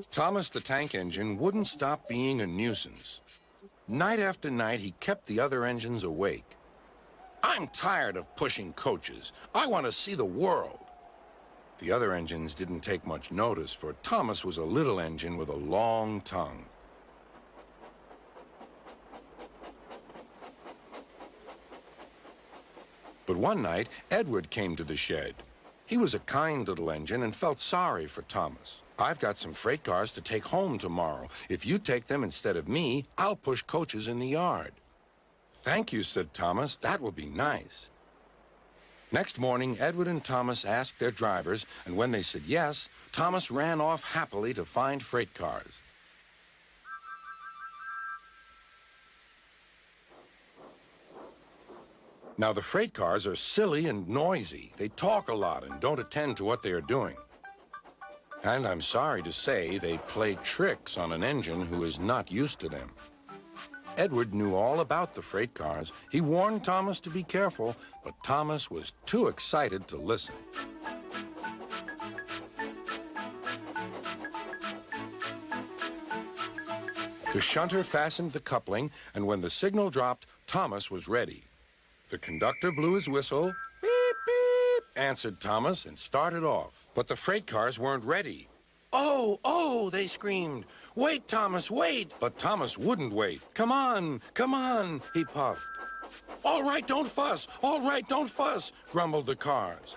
Thomas the Tank Engine wouldn't stop being a nuisance. Night after night, he kept the other engines awake. "I'm tired of pushing coaches. I want to see the world." The other engines didn't take much notice, for Thomas was a little engine with a long tongue. But one night, Edward came to the shed. He was a kind little engine and felt sorry for Thomas. "I've got some freight cars to take home tomorrow. If you take them instead of me, I'll push coaches in the yard." "Thank you," said Thomas. "That will be nice." Next morning, Edward and Thomas asked their drivers, and when they said yes, Thomas ran off happily to find freight cars. Now, the freight cars are silly and noisy. They talk a lot and don't attend to what they are doing. And I'm sorry to say, they play tricks on an engine who is not used to them. Edward knew all about the freight cars. He warned Thomas to be careful, but Thomas was too excited to listen. The shunter fastened the coupling, and when the signal dropped, Thomas was ready. The conductor blew his whistle. "Beep, beep," answered Thomas, and started off. But the freight cars weren't ready. "Oh, oh," they screamed. "Wait, Thomas, wait." But Thomas wouldn't wait. Come on, he puffed. "All right, don't fuss. All right, don't fuss," grumbled the cars.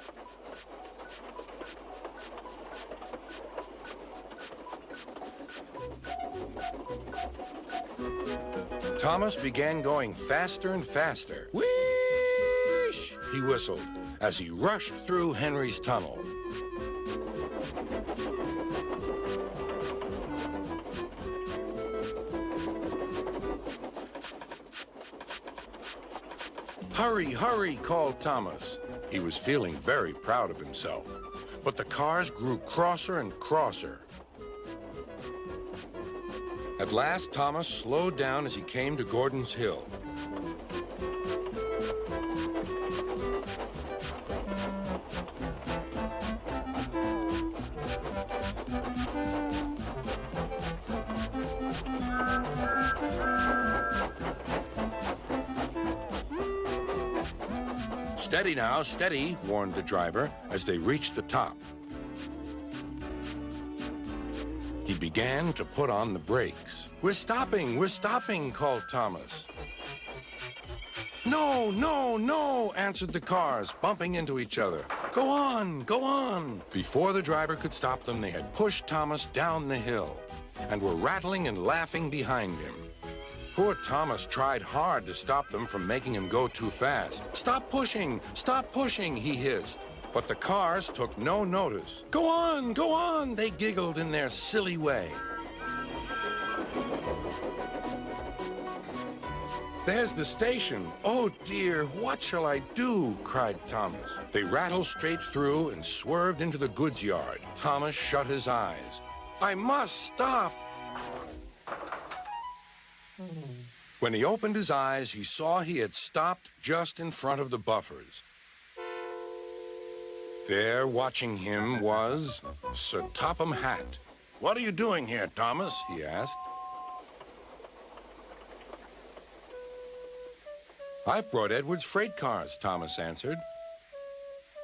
Thomas began going faster and faster. "Whoosh!" he whistled as he rushed through Henry's tunnel. "Hurry, hurry," called Thomas. He was feeling very proud of himself. But the cars grew crosser and crosser. At last, Thomas slowed down as he came to Gordon's Hill. "Steady now, steady," warned the driver as they reached the top. He began to put on the brakes. We're stopping," called Thomas. "No, no, no," answered the cars, bumping into each other. Go on, go on." Before the driver could stop them, they had pushed Thomas down the hill and were rattling and laughing behind him. Poor Thomas tried hard to stop them from making him go too fast. Stop pushing, he hissed. But the cars took no notice. Go on, they giggled in their silly way. "There's the station. Oh, dear, what shall I do?" cried Thomas. They rattled straight through and swerved into the goods yard. Thomas shut his eyes. "I must stop." When he opened his eyes, he saw he had stopped just in front of the buffers. There, watching him, was Sir Topham Hatt. "What are you doing here, Thomas?" he asked. "I've brought Edward's freight cars," Thomas answered.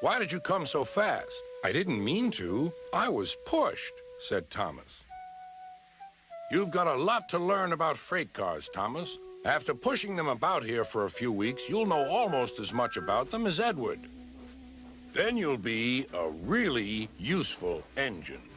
"Why did you come so fast?" "I didn't mean to. I was pushed," said Thomas. "You've got a lot to learn about freight cars, Thomas. After pushing them about here for a few weeks, you'll know almost as much about them as Edward. Then you'll be a really useful engine."